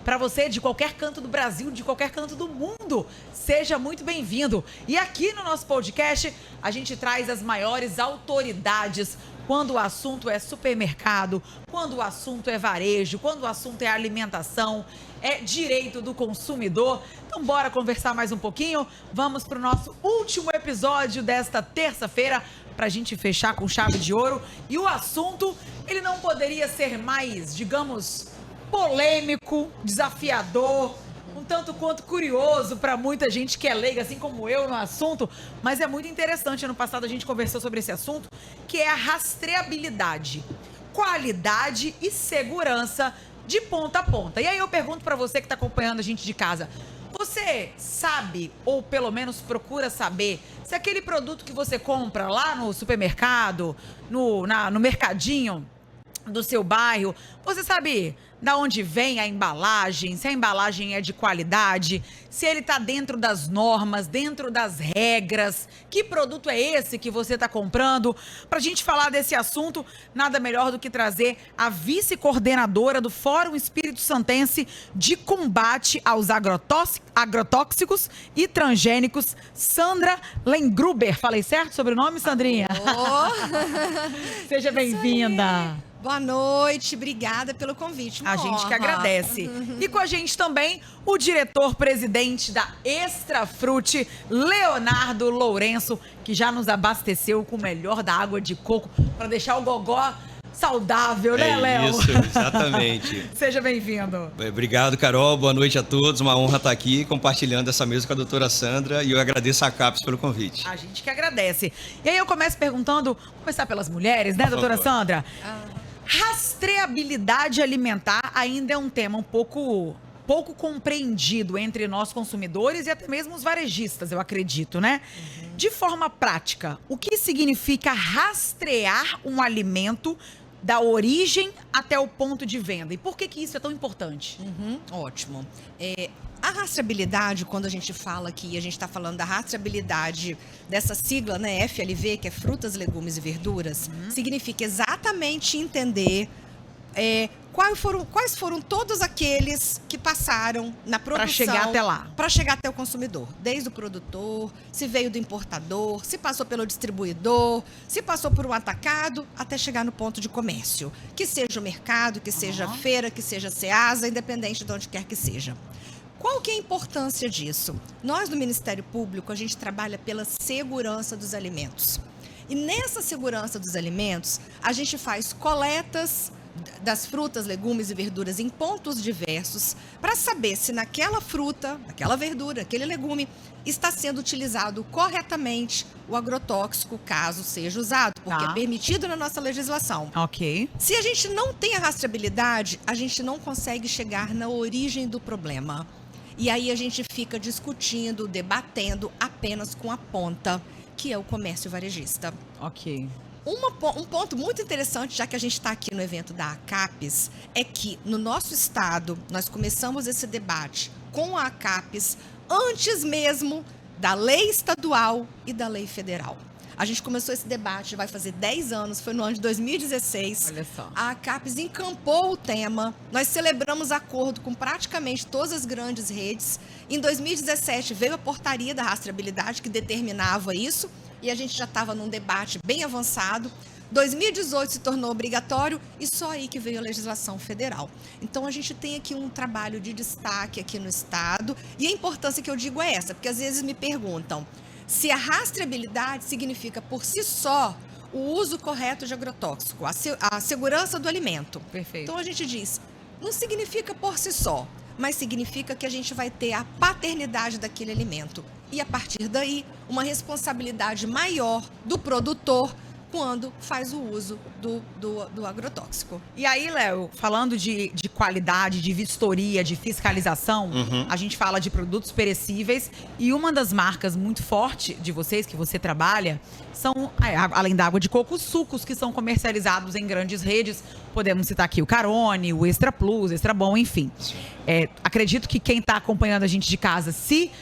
para você de qualquer canto do Brasil, de qualquer canto do mundo. Seja muito bem-vindo. E aqui no nosso podcast, a gente traz as maiores autoridades quando o assunto é supermercado, quando o assunto é varejo, quando o assunto é alimentação, é direito do consumidor. Então bora conversar mais um pouquinho. Vamos para o nosso último episódio desta terça-feira, para a gente fechar com chave de ouro. E o assunto, ele não poderia ser mais, digamos, polêmico, desafiador, um tanto quanto curioso para muita gente que é leiga, assim como eu, no assunto, mas é muito interessante. Ano passado a gente conversou sobre esse assunto, que é a rastreabilidade, qualidade e segurança de ponta a ponta. E aí eu pergunto para você que está acompanhando a gente de casa, você sabe, ou pelo menos procura saber, se aquele produto que você compra lá no supermercado, no mercadinho do seu bairro, você sabe da onde vem a embalagem, se a embalagem é de qualidade, se ele está dentro das normas, dentro das regras, que produto é esse que você está comprando? Para a gente falar desse assunto, nada melhor do que trazer a vice-coordenadora do Fórum Espírito Santense de Combate aos Agrotóxicos e Transgênicos, Sandra Lengruber. Falei certo sobre o nome, Sandrinha? Seja bem-vinda. Boa noite, obrigada pelo convite. A gente que agradece. E com a gente também o diretor-presidente da Extrafrute, Leonardo Lourenço, que já nos abasteceu com o melhor da água de coco para deixar o gogó saudável, né, Léo? Isso, exatamente. Seja bem-vindo. Obrigado, Carol. Boa noite a todos. Uma honra estar aqui compartilhando essa mesa com a doutora Sandra e eu agradeço a CAPES pelo convite. A gente que agradece. E aí eu começo perguntando, vou começar pelas mulheres, né, doutora Sandra? Rastreabilidade alimentar ainda é um tema um pouco compreendido entre nós consumidores e até mesmo os varejistas, eu acredito, né? De forma prática, o que significa rastrear um alimento da origem até o ponto de venda? E por que isso é tão importante? Ótimo. A rastreabilidade, quando a gente fala aqui, a gente está falando da rastreabilidade dessa sigla, né, FLV, que é frutas, legumes e verduras, significa exatamente entender quais foram todos aqueles que passaram na produção. Para chegar até lá. Para chegar até o consumidor. Desde o produtor, se veio do importador, se passou pelo distribuidor, se passou por um atacado, até chegar no ponto de comércio. Que seja o mercado, que seja a feira, que seja a Ceasa, independente de onde quer que seja. Qual que é a importância disso? Nós, do Ministério Público, a gente trabalha pela segurança dos alimentos. E nessa segurança dos alimentos, a gente faz coletas das frutas, legumes e verduras em pontos diversos para saber se naquela fruta, aquela verdura, aquele legume está sendo utilizado corretamente o agrotóxico, caso seja usado, porque é permitido na nossa legislação. Ok. Se a gente não tem a rastreabilidade, a gente não consegue chegar na origem do problema. E aí a gente fica discutindo, debatendo apenas com a ponta, que é o comércio varejista. Ok. Um ponto muito interessante, já que a gente está aqui no evento da ACAPES, é que no nosso estado, nós começamos esse debate com a ACAPES antes mesmo da lei estadual e da lei federal. A gente começou esse debate, vai fazer 10 anos, foi no ano de 2016. Olha só. A ACAPES encampou o tema, nós celebramos acordo com praticamente todas as grandes redes. Em 2017 veio a portaria da rastreabilidade que determinava isso e a gente já estava num debate bem avançado. 2018 se tornou obrigatório e só aí que veio a legislação federal. Então a gente tem aqui um trabalho de destaque aqui no estado e a importância que eu digo é essa, porque às vezes me perguntam se a rastreabilidade significa por si só o uso correto de agrotóxico, a segurança do alimento. Perfeito. Então a gente diz, não significa por si só, mas significa que a gente vai ter a paternidade daquele alimento. E a partir daí, uma responsabilidade maior do produtor quando faz o uso do agrotóxico. E aí, Léo, falando de qualidade, de vistoria, de fiscalização, a gente fala de produtos perecíveis e uma das marcas muito forte de vocês, que você trabalha, são, além da água de coco, os sucos que são comercializados em grandes redes. Podemos citar aqui o Carone, o Extra Plus, Extra Bom, enfim. Acredito que quem está acompanhando a gente de casa, se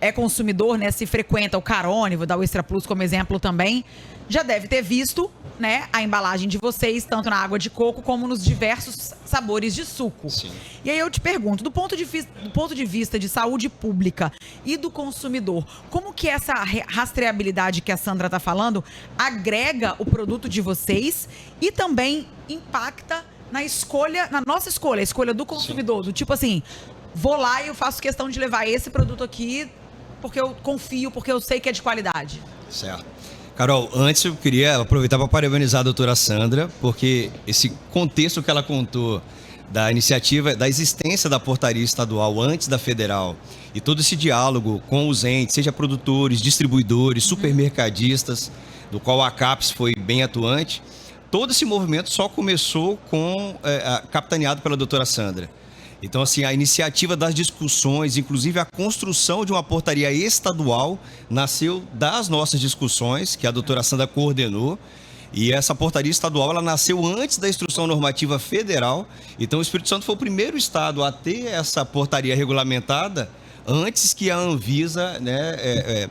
é consumidor, né, se frequenta o Carone, vou dar o Extra Plus como exemplo também, já deve ter visto, né, a embalagem de vocês, tanto na água de coco como nos diversos sabores de suco. Sim. E aí eu te pergunto, do ponto de vista de saúde pública e do consumidor, como que essa rastreabilidade que a Sandra está falando agrega o produto de vocês e também impacta na nossa escolha, a escolha do consumidor, do tipo assim, vou lá e eu faço questão de levar esse produto aqui porque eu confio, porque eu sei que é de qualidade. Certo. Carol, antes eu queria aproveitar para parabenizar a doutora Sandra, porque esse contexto que ela contou da iniciativa, da existência da portaria estadual antes da federal e todo esse diálogo com os entes, seja produtores, distribuidores, supermercadistas, do qual a CAPES foi bem atuante, todo esse movimento só começou capitaneado pela doutora Sandra. Então, assim, a iniciativa das discussões, inclusive a construção de uma portaria estadual, nasceu das nossas discussões, que a doutora Sandra coordenou. E essa portaria estadual, ela nasceu antes da instrução normativa federal. Então, o Espírito Santo foi o primeiro estado a ter essa portaria regulamentada antes que a Anvisa, né,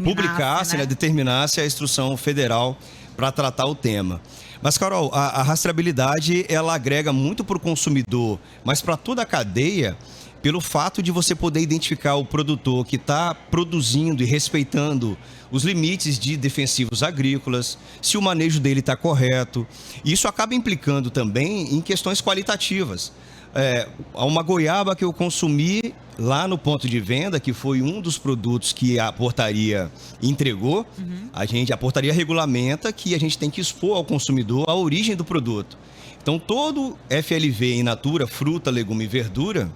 publicasse, né, determinasse a instrução federal para tratar o tema. Mas, Carol, a rastreabilidade, ela agrega muito para o consumidor, mas para toda a cadeia, pelo fato de você poder identificar o produtor que está produzindo e respeitando os limites de defensivos agrícolas, se o manejo dele está correto. E isso acaba implicando também em questões qualitativas. Uma goiaba que eu consumi lá no ponto de venda, que foi um dos produtos que a portaria entregou, a portaria regulamenta que a gente tem que expor ao consumidor a origem do produto. Então, todo FLV in natura, fruta, legume e verdura,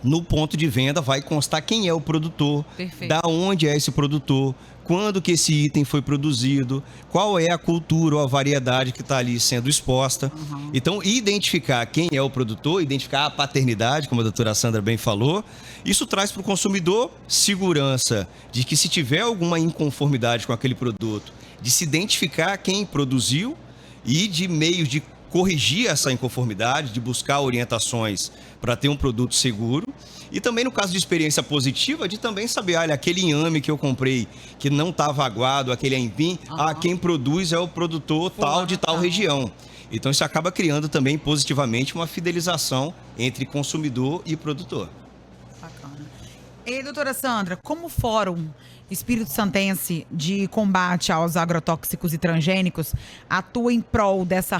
no ponto de venda vai constar quem é o produtor, Perfeito. Da onde é esse produtor, quando que esse item foi produzido, qual é a cultura ou a variedade que está ali sendo exposta. Então, identificar quem é o produtor, identificar a paternidade, como a doutora Sandra bem falou, isso traz para o consumidor segurança de que se tiver alguma inconformidade com aquele produto, de se identificar quem produziu e de meios de corrigir essa inconformidade, de buscar orientações para ter um produto seguro. E também no caso de experiência positiva, de também saber, olha, aquele inhame que eu comprei que não estava aguado, aquele aipim, quem produz é o produtor tal de tal região. Então isso acaba criando também positivamente uma fidelização entre consumidor e produtor. Bacana. E, doutora Sandra, como Fórum Espírito Santense de Combate aos Agrotóxicos e Transgênicos atua em prol dessa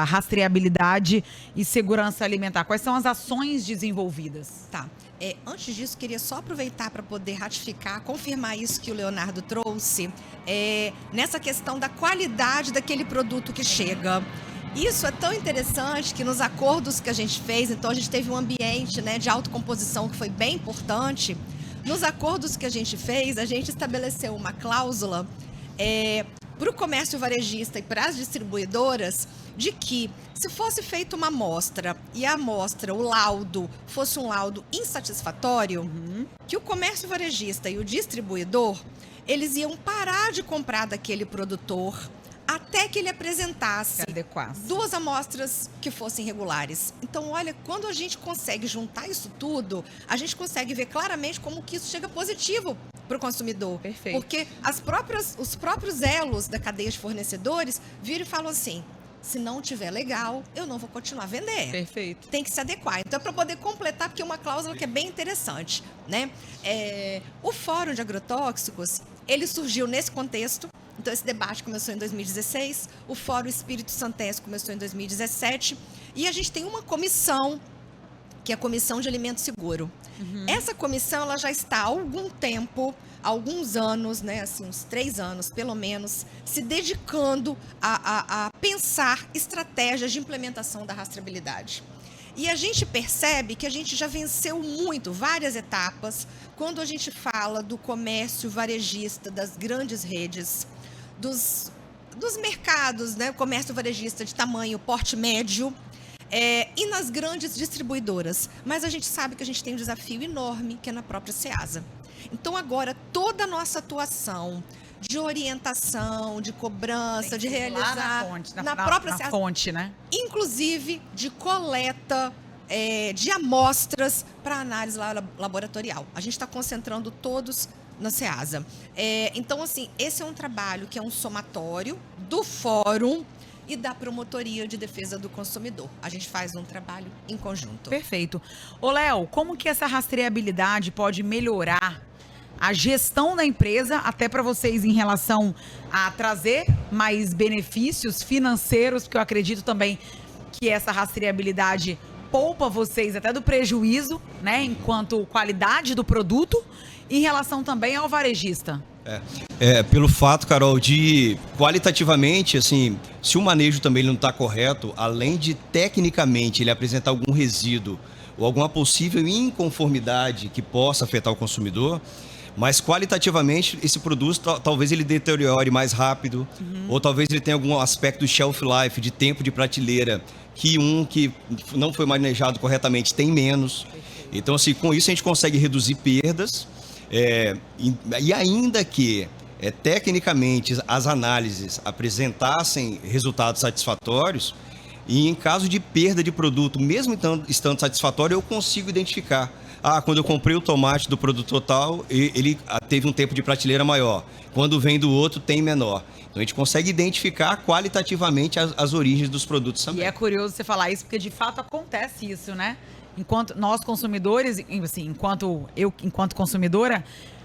rastreabilidade e segurança alimentar? Quais são as ações desenvolvidas? Tá. Antes disso, queria só aproveitar para poder ratificar, confirmar isso que o Leonardo trouxe, nessa questão da qualidade daquele produto que chega. Isso é tão interessante que nos acordos que a gente fez, então a gente teve um ambiente, né, de autocomposição que foi bem importante. Nos acordos que a gente fez, a gente estabeleceu uma cláusula para o comércio varejista e para as distribuidoras de que, se fosse feita uma amostra e a amostra, o laudo, fosse um laudo insatisfatório, que o comércio varejista e o distribuidor, eles iam parar de comprar daquele produtor até que ele apresentasse duas amostras que fossem regulares. Então, olha, quando a gente consegue juntar isso tudo, a gente consegue ver claramente como que isso chega positivo para o consumidor. Perfeito. Porque os próprios elos da cadeia de fornecedores viram e falam assim, se não tiver legal, eu não vou continuar a vender. Perfeito. Tem que se adequar. Então, para poder completar, porque é uma cláusula que é bem interessante, né? O Fórum de Agrotóxicos, ele surgiu nesse contexto. Então, esse debate começou em 2016, o Fórum Espírito Santense começou em 2017, e a gente tem uma comissão, que é a Comissão de Alimento Seguro. Essa comissão, ela já está há algum tempo, há alguns anos, né, assim, uns 3 anos, pelo menos, se dedicando a pensar estratégias de implementação da rastreabilidade. E a gente percebe que a gente já venceu muito, várias etapas, quando a gente fala do comércio varejista, das grandes redes, dos mercados, né? Comércio varejista de tamanho, porte médio, e nas grandes distribuidoras. Mas a gente sabe que a gente tem um desafio enorme, que é na própria Ceasa. Então, agora, toda a nossa atuação de orientação, de cobrança, de realizar lá na fonte, na própria Ceasa, fonte, né? Inclusive de coleta de amostras para análise laboratorial. A gente está concentrando todos na Ceasa. Então, assim, esse é um trabalho que é um somatório do Fórum e da Promotoria de Defesa do Consumidor. A gente faz um trabalho em conjunto. Perfeito. Ô, Léo, como que essa rastreabilidade pode melhorar a gestão da empresa, até para vocês em relação a trazer mais benefícios financeiros, porque eu acredito também que essa rastreabilidade poupa vocês até do prejuízo, né, enquanto qualidade do produto, em relação também ao varejista? Pelo fato, Carol, de qualitativamente, assim, se o manejo também não está correto, além de tecnicamente ele apresentar algum resíduo ou alguma possível inconformidade que possa afetar o consumidor, mas qualitativamente esse produto talvez ele deteriore mais rápido, ou talvez ele tenha algum aspecto do shelf life, de tempo de prateleira, que não foi manejado corretamente tem menos. Então, assim, com isso a gente consegue reduzir perdas, e ainda que tecnicamente as análises apresentassem resultados satisfatórios, e em caso de perda de produto, mesmo estando satisfatório, eu consigo identificar. Quando eu comprei o tomate do produtor tal, ele teve um tempo de prateleira maior. Quando vem do outro, tem menor. Então, a gente consegue identificar qualitativamente as origens dos produtos também. E é curioso você falar isso, porque de fato acontece isso, né? Enquanto nós consumidores, assim, enquanto consumidora,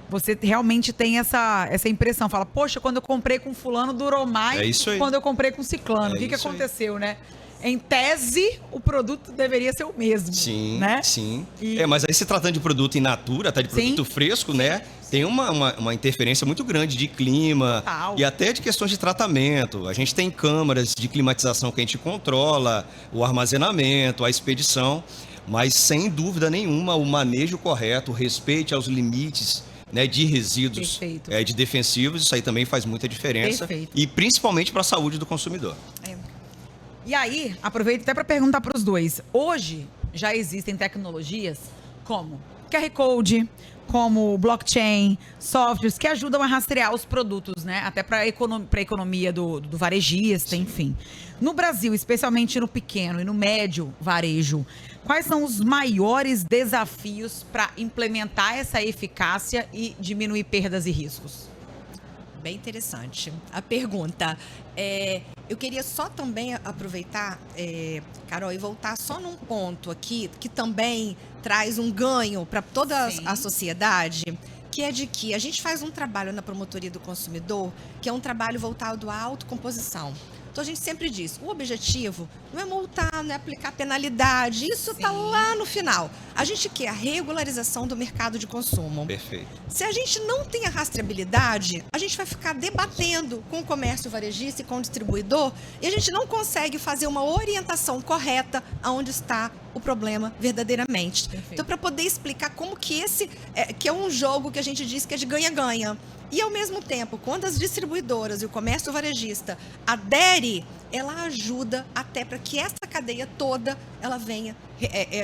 você realmente tem essa impressão. Fala, poxa, quando eu comprei com fulano, durou mais do que quando eu comprei com ciclano. O que aconteceu, né? Em tese, o produto deveria ser o mesmo. Sim, né? sim. Mas aí se tratando de produto in natura, até de produto fresco, né? Tem uma interferência muito grande de clima e até de questões de tratamento. A gente tem câmaras de climatização que a gente controla, o armazenamento, a expedição, mas sem dúvida nenhuma o manejo correto, o respeito aos limites, né, de resíduos, de defensivos, isso aí também faz muita diferença. Perfeito. E principalmente para a saúde do consumidor. E aí, aproveito até para perguntar para os dois. Hoje, já existem tecnologias como QR Code, como blockchain, softwares que ajudam a rastrear os produtos, né? Até para a economia do varejista, enfim. No Brasil, especialmente no pequeno e no médio varejo, quais são os maiores desafios para implementar essa eficácia e diminuir perdas e riscos? Bem interessante a pergunta. Eu queria só também aproveitar, Carol, e voltar só num ponto aqui que também traz um ganho para toda a sociedade, que é de que a gente faz um trabalho na Promotoria do Consumidor, que é um trabalho voltado à autocomposição. Então, a gente sempre diz, o objetivo não é multar, não é aplicar penalidade, isso está lá no final. A gente quer a regularização do mercado de consumo. Perfeito. Se a gente não tem a rastreabilidade, a gente vai ficar debatendo com o comércio varejista e com o distribuidor e a gente não consegue fazer uma orientação correta aonde está o problema verdadeiramente. Perfeito. Então, para poder explicar como que que é um jogo que a gente diz que é de ganha-ganha. E, ao mesmo tempo, quando as distribuidoras e o comércio varejista adere, ela ajuda até para que essa cadeia toda ela venha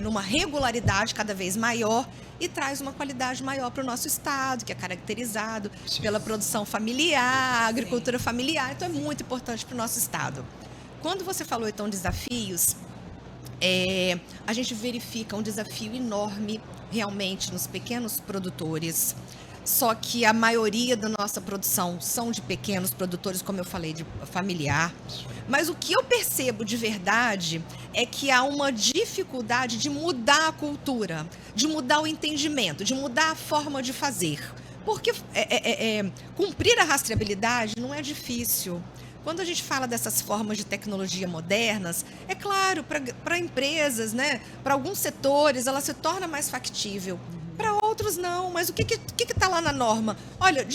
numa regularidade cada vez maior e traz uma qualidade maior para o nosso estado, que é caracterizado pela produção familiar, agricultura familiar. Então, é muito importante para o nosso estado. Quando você falou, então, desafios, a gente verifica um desafio enorme, realmente, nos pequenos produtores. Só que a maioria da nossa produção são de pequenos produtores, como eu falei, de familiar. Mas o que eu percebo de verdade é que há uma dificuldade de mudar a cultura, de mudar o entendimento, de mudar a forma de fazer. Porque cumprir a rastreabilidade não é difícil. Quando a gente fala dessas formas de tecnologia modernas, é claro, para empresas, né, para alguns setores, ela se torna mais factível. Para outros, não. Mas o que está lá na norma? Olha,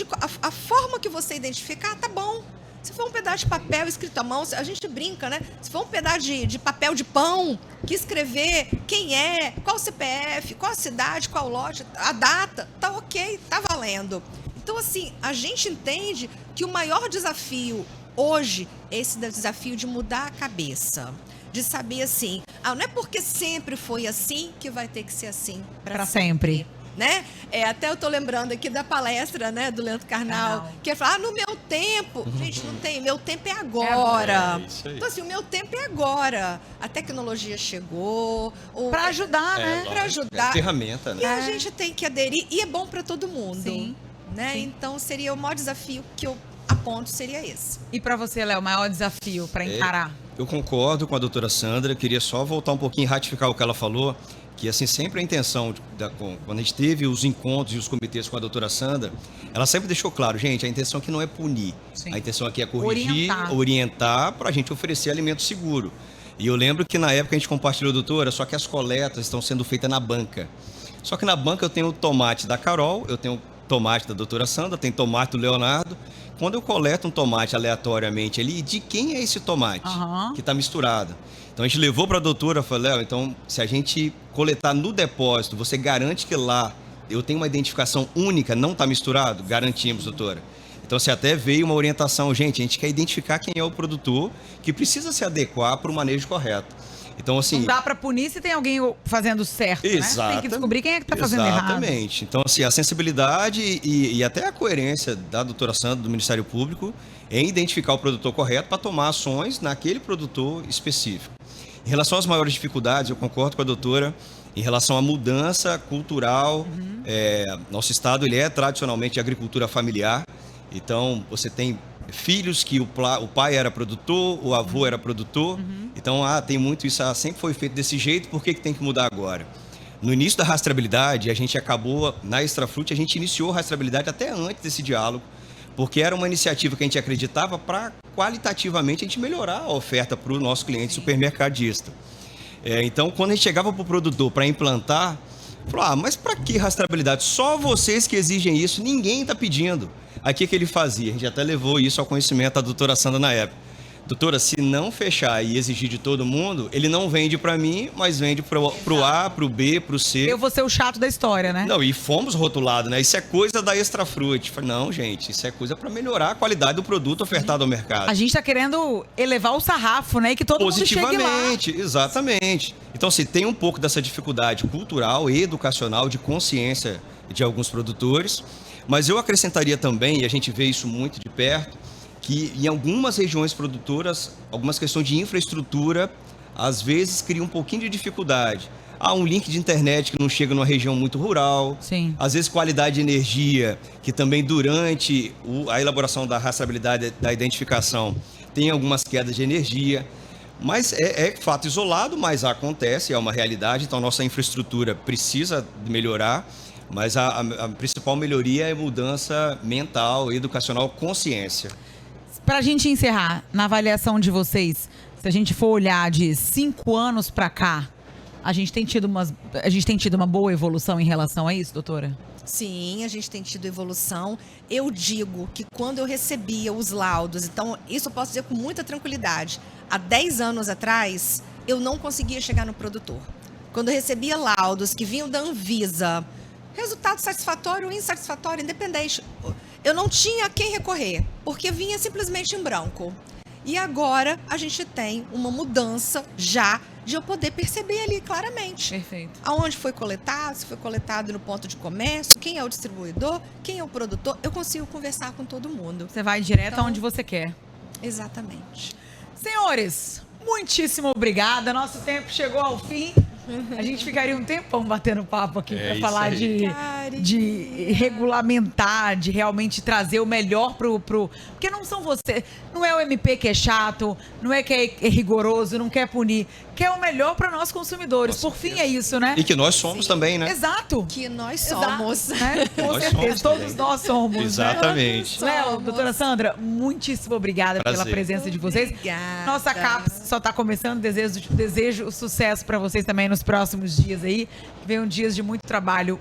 a forma que você identificar, tá bom. Se for um pedaço de papel escrito à mão, a gente brinca, né? Se for um pedaço de papel de pão, que escrever quem é, qual o CPF, qual a cidade, qual o lote, a data, tá ok, tá valendo. Então, assim, a gente entende que o maior desafio hoje é esse desafio de mudar a cabeça. De saber assim, não é porque sempre foi assim que vai ter que ser assim para sempre. Né? Até eu estou lembrando aqui da palestra, né, do Leandro Carnal, que ele fala, no meu tempo, gente, não tem, meu tempo é agora. Então, assim, o meu tempo é agora. A tecnologia chegou. Para ajudar, né? Para ajudar. Ferramenta, né? E a gente tem que aderir, e é bom para todo mundo. Sim. né? Sim. Então, seria o maior desafio que eu aponto seria esse. E para você, Léo, o maior desafio para encarar? Eu concordo com a doutora Sandra, queria só voltar um pouquinho e ratificar o que ela falou, que assim, sempre a intenção, quando a gente teve os encontros e os comitês com a doutora Sandra, ela sempre deixou claro, gente, a intenção aqui não é punir, Sim. a intenção aqui é corrigir, orientar para a gente oferecer alimento seguro. E eu lembro que na época a gente compartilhou, doutora, só que as coletas estão sendo feitas na banca. Só que na banca eu tenho o tomate da Carol, eu tenho o tomate da doutora Sandra, tem tomate do Leonardo. Quando eu coleto um tomate aleatoriamente ali, de quem é esse tomate que está misturado? Então a gente levou para a doutora, falou, Léo, então se a gente coletar no depósito, você garante que lá eu tenho uma identificação única, não está misturado? Garantimos, doutora. Então você até veio uma orientação, gente, a gente quer identificar quem é o produtor que precisa se adequar para o manejo correto. Então, assim, não dá para punir se tem alguém fazendo certo, né? Tem que descobrir quem é que está fazendo errado. Exatamente. Então, assim, a sensibilidade e até a coerência da doutora Sandra, do Ministério Público, em identificar o produtor correto para tomar ações naquele produtor específico. Em relação às maiores dificuldades, eu concordo com a doutora, em relação à mudança cultural, nosso estado ele é tradicionalmente de agricultura familiar, então você tem filhos que o pai era produtor, o avô era produtor, então tem muito isso, sempre foi feito desse jeito, por que tem que mudar agora? No início da rastreabilidade, a gente acabou, na Extrafruit, a gente iniciou a rastreabilidade até antes desse diálogo, porque era uma iniciativa que a gente acreditava para qualitativamente a gente melhorar a oferta para o nosso cliente supermercadista. Então, quando a gente chegava para o produtor para implantar, falou, mas para que rastreabilidade? Só vocês que exigem isso, ninguém está pedindo. Aí o que ele fazia? A gente até levou isso ao conhecimento da doutora Sandra na época. Doutora, se não fechar e exigir de todo mundo, ele não vende para mim, mas vende pro A, pro B, pro C. Eu vou ser o chato da história, né? Não, e fomos rotulados, né? Isso é coisa da Extrafruit. Falei, não, gente, isso é coisa para melhorar a qualidade do produto ofertado ao mercado. A gente tá querendo elevar o sarrafo, né? E que todo mundo chegue lá. Positivamente, exatamente. Então, assim, tem um pouco dessa dificuldade cultural e educacional de consciência de alguns produtores, mas eu acrescentaria também, e a gente vê isso muito de perto, que em algumas regiões produtoras, algumas questões de infraestrutura, às vezes criam um pouquinho de dificuldade. Um link de internet que não chega numa região muito rural. Sim. Às vezes qualidade de energia, que também durante a elaboração da rastreabilidade da identificação tem algumas quedas de energia. Mas é fato isolado, mas acontece, é uma realidade, então a nossa infraestrutura precisa melhorar. Mas a principal melhoria é mudança mental, educacional, consciência. Para a gente encerrar, na avaliação de vocês, se a gente for olhar de 5 anos para cá, a gente tem tido uma boa evolução em relação a isso, doutora? Sim, a gente tem tido evolução. Eu digo que quando eu recebia os laudos, então isso eu posso dizer com muita tranquilidade, há 10 anos atrás, eu não conseguia chegar no produtor. Quando eu recebia laudos que vinham da Anvisa, resultado satisfatório ou insatisfatório, independente, eu não tinha a quem recorrer, porque vinha simplesmente em branco. E agora a gente tem uma mudança já de eu poder perceber ali claramente. Perfeito. Aonde foi coletado, se foi coletado no ponto de comércio, quem é o distribuidor, quem é o produtor. Eu consigo conversar com todo mundo. Você vai direto aonde você quer. Exatamente. Senhores, muitíssimo obrigada. Nosso tempo chegou ao fim. A gente ficaria um tempão batendo papo aqui para falar de regulamentar, de realmente trazer o melhor pro... Porque não são você, não é o MP que é chato, não é que é rigoroso, não quer punir, quer o melhor para nós consumidores. Por fim é isso, né? E que nós somos também, né? Exato. Que nós somos. Exato, né? Com Nós certeza, somos todos também. nós somos. Exatamente. Né? Léo, doutora Sandra, muitíssimo obrigada Prazer. pela presença de vocês. Obrigada. Nossa CAPES só está começando, desejo sucesso para vocês também nos próximos dias aí. Venham dias de muito trabalho,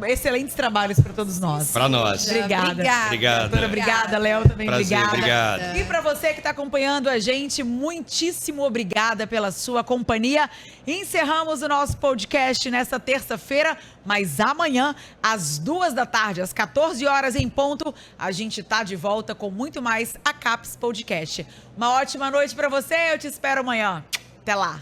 excelentes trabalhos para todos nós. Para nós. Obrigada. Obrigada. Doutora, obrigada. Léo também, Prazer, obrigada. obrigado. E para você que está acompanhando a gente, muitíssimo obrigada pela sua companhia. Encerramos o nosso podcast nesta terça-feira, mas amanhã, às 14h, às 14 horas em ponto, a gente tá de volta com muito mais a CAPES Podcast. Uma ótima noite para você, eu te espero amanhã. Até lá.